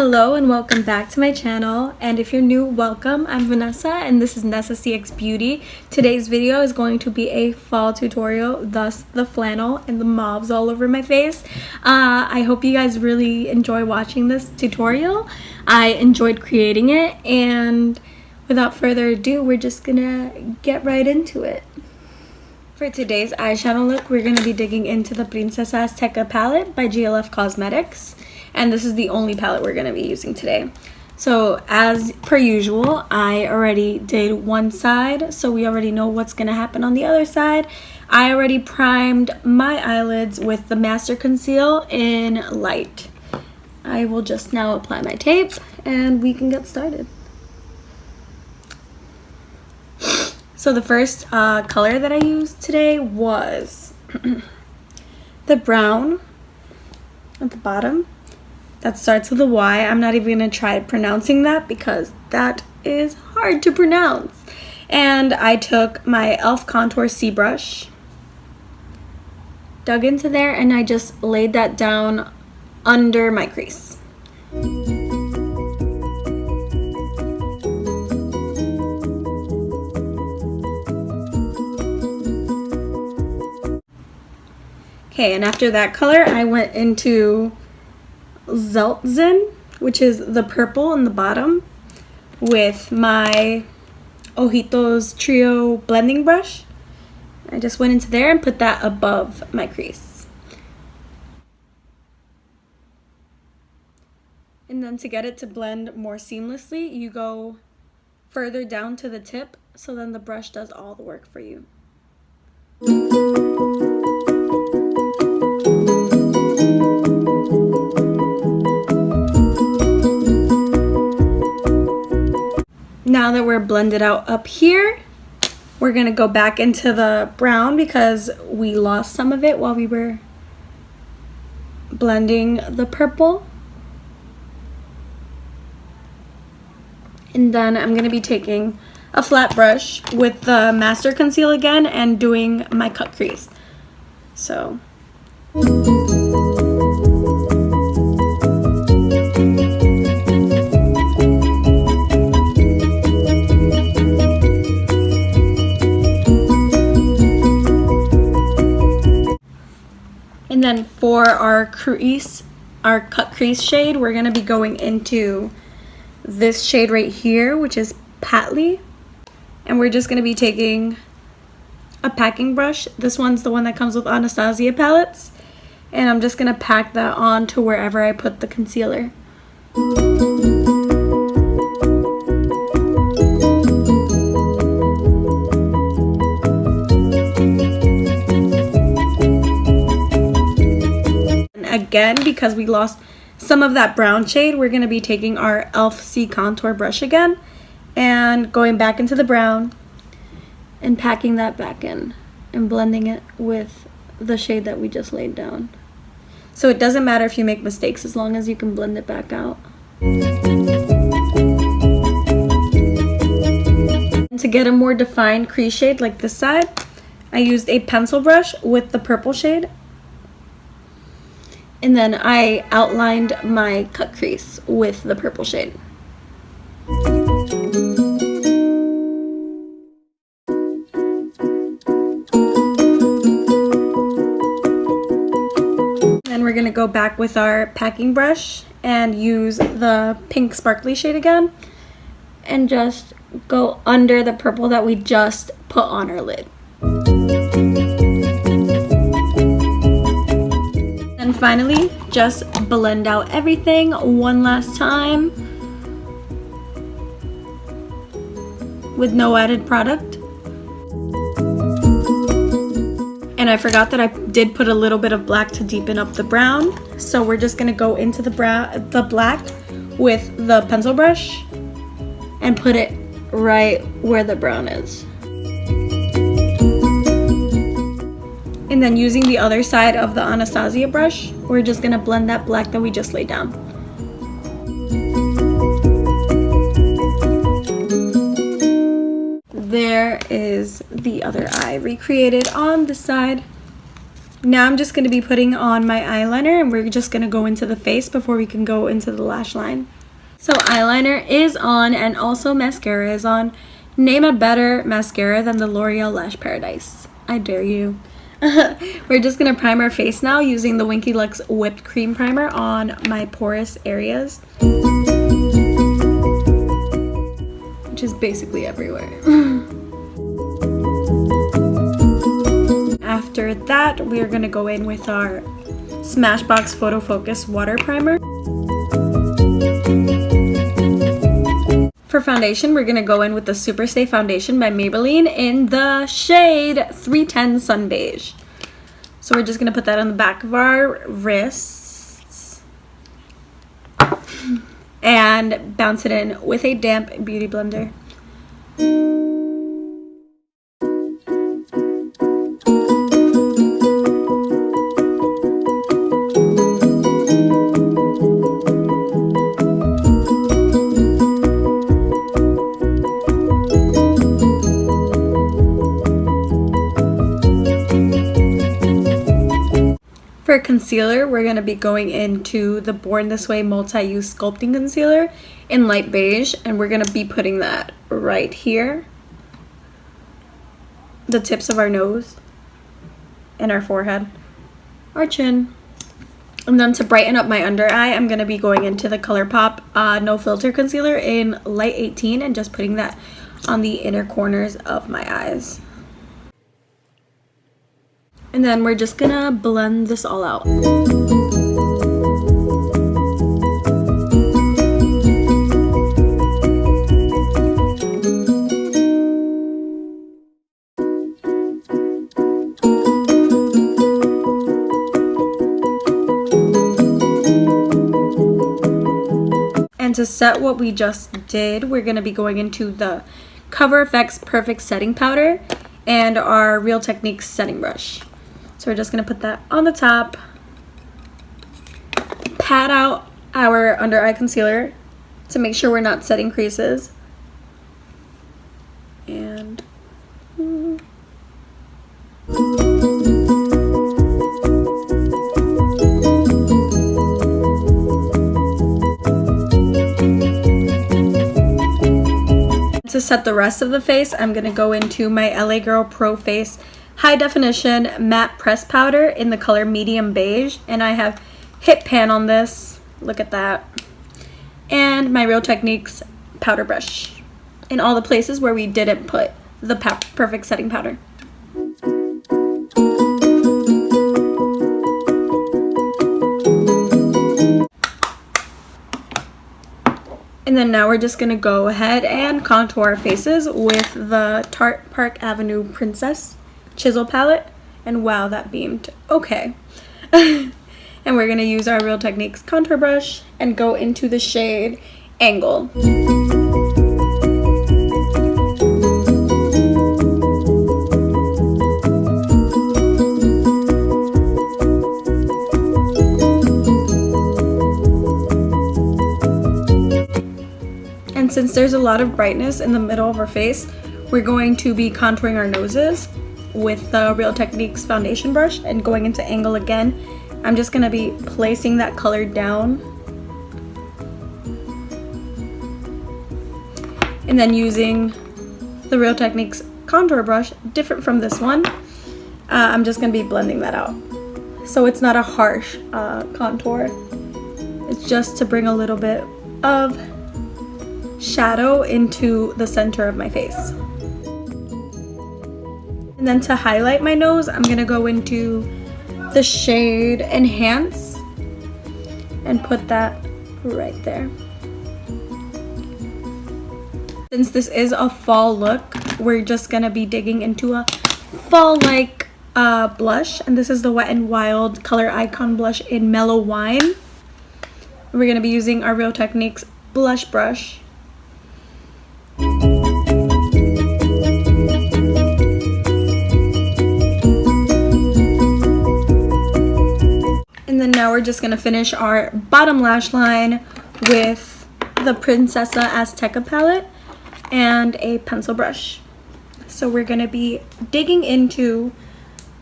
Hello and welcome back to my channel, and if you're new, welcome. I'm Vanessa and this is Nessa CX Beauty. Today's video is going to be a fall tutorial, thus the flannel and the mauves all over my face. I hope you guys really enjoy watching this tutorial. I enjoyed creating it, and without further ado, we're just gonna get right into it. For today's eyeshadow look, we're going to be digging into the Princesa Azteca palette by GLF Cosmetics. And this is the only palette we're going to be using today. So as per usual, I already did one side, so we already know what's going to happen on the other side. I already primed my eyelids with the Master Conceal in Light. I will just now apply my tape and we can get started. So the first color that I used today was the brown at the bottom. That starts with a Y. I'm not even going to try pronouncing that because that is hard to pronounce. And I took my e.l.f. Contour C brush, dug into there, and I just laid that down under my crease. Okay, and after that color, I went into Zeltzen, which is the purple in the bottom, with my Ojitos Trio blending brush. I just went into there and put that above my crease. And then to get it to blend more seamlessly, you go further down to the tip, so then the brush does all the work for you. Now that we're blended out up here, we're gonna go back into the brown because we lost some of it while we were blending the purple. And then I'm gonna be taking a flat brush with the Master Conceal again and doing my cut crease. So. And then for our crease, our cut crease shade, we're going to be going into this shade right here, which is Patly. And we're just going to be taking a packing brush. This one's the one that comes with Anastasia palettes. And I'm just going to pack that on to wherever I put the concealer. Again, because we lost some of that brown shade, we're going to be taking our e.l.f. C contour brush again and going back into the brown and packing that back in and blending it with the shade that we just laid down. So it doesn't matter if you make mistakes as long as you can blend it back out. And to get a more defined crease shade like this side, I used a pencil brush with the purple shade. And then I outlined my cut crease with the purple shade. Then we're gonna go back with our packing brush and use the pink sparkly shade again and just go under the purple that we just put on our lid. And finally, just blend out everything one last time with no added product. And I forgot that I did put a little bit of black to deepen up the brown. So we're just gonna go into the black with the pencil brush and put it right where the brown is. And then using the other side of the Anastasia brush, we're just gonna blend that black that we just laid down. There is the other eye recreated on this side. Now I'm just going to be putting on my eyeliner, and we're just going to go into the face before we can go into the lash line. So eyeliner is on, and also mascara is on. Name a better mascara than the L'Oreal Lash Paradise. I dare you. We're just going to prime our face now using the Winky Lux Whipped Cream Primer on my porous areas, which is basically everywhere. After that, we are going to go in with our Smashbox Photo Focus Water Primer. For foundation, we're going to go in with the Super Stay Foundation by Maybelline in the shade 310 Sun Beige. So we're just going to put that on the back of our wrists and bounce it in with a damp beauty blender. For concealer, we're going to be going into the Born This Way Multi-Use Sculpting Concealer in light beige, and we're going to be putting that right here, the tips of our nose and our forehead, our chin. And then to brighten up my under eye, I'm going to be going into the ColourPop No Filter Concealer in light 18 and just putting that on the inner corners of my eyes. And then we're just gonna blend this all out. And to set what we just did, we're gonna be going into the Cover FX Perfect Setting Powder and our Real Techniques setting brush. So we're just going to put that on the top, pat out our under eye concealer to make sure we're not setting creases, and to set the rest of the face, I'm going to go into my LA Girl Pro Face High Definition Matte Press Powder in the color Medium Beige, and I have Hit Pan on this, look at that, and my Real Techniques powder brush in all the places where we didn't put the perfect setting powder. And then now we're just going to go ahead and contour our faces with the Tarte Park Avenue Princess Chisel palette, and wow, that beamed. Okay. And we're going to use our Real Techniques contour brush and go into the shade Angle. And since there's a lot of brightness in the middle of our face, we're going to be contouring our noses with the Real Techniques foundation brush and going into Angle again. I'm just going to be placing that color down and then using the Real Techniques contour brush, different from this one, I'm just going to be blending that out. So it's not a harsh contour. It's just to bring a little bit of shadow into the center of my face. And then to highlight my nose, I'm going to go into the shade Enhance and put that right there. Since this is a fall look, we're just going to be digging into a fall-like blush, and this is the Wet n Wild Color Icon blush in Mellow Wine. We're going to be using our Real Techniques blush brush. And then now we're just going to finish our bottom lash line with the Princesa Azteca palette and a pencil brush. So we're going to be digging into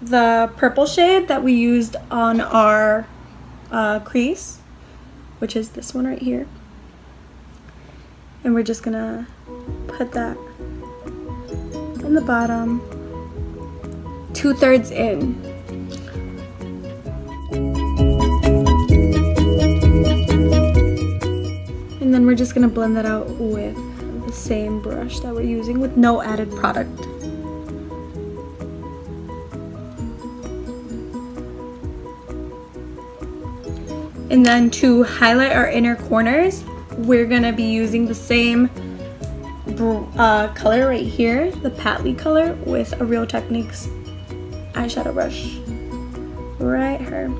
the purple shade that we used on our crease, which is this one right here. And we're just gonna put that in the bottom, 2/3 in. And then we're just gonna blend that out with the same brush that we're using with no added product. And then to highlight our inner corners, we're gonna be using the same color right here, the Patley color, with a Real Techniques eyeshadow brush right here.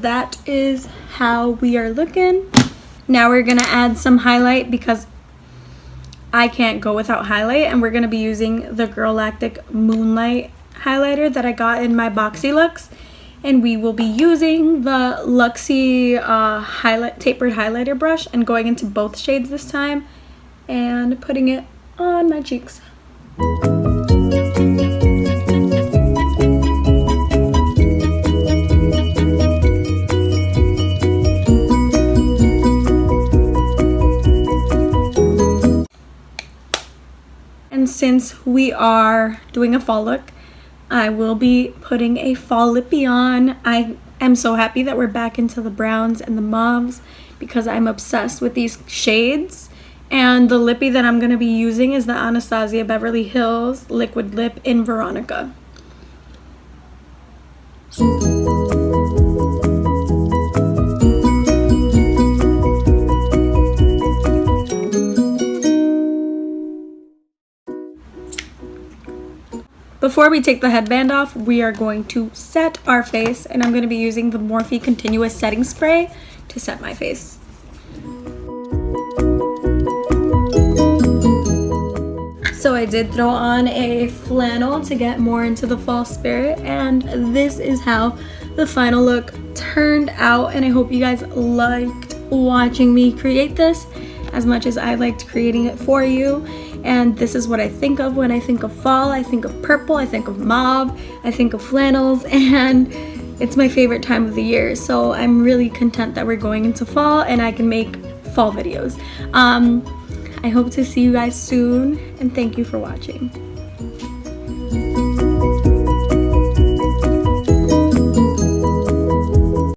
That is how we are looking. Now we're gonna add some highlight because I can't go without highlight, and we're gonna be using the Girlactic Moonlight highlighter that I got in my Boxy Looks, and we will be using the Luxie tapered highlighter brush and going into both shades this time and putting it on my cheeks. And since we are doing a fall look, I will be putting a fall lippy on. I am so happy that we're back into the browns and the mauves because I'm obsessed with these shades. And the lippy that I'm going to be using is the Anastasia Beverly Hills Liquid Lip in Veronica. Before we take the headband off, we are going to set our face, and I'm going to be using the Morphe Continuous Setting Spray to set my face. So I did throw on a flannel to get more into the fall spirit, and this is how the final look turned out, and I hope you guys liked watching me create this as much as I liked creating it for you. And this is what I think of when I think of fall. I think of purple, I think of mauve, I think of flannels, and it's my favorite time of the year. So I'm really content that we're going into fall and I can make fall videos. I hope to see you guys soon, and thank you for watching.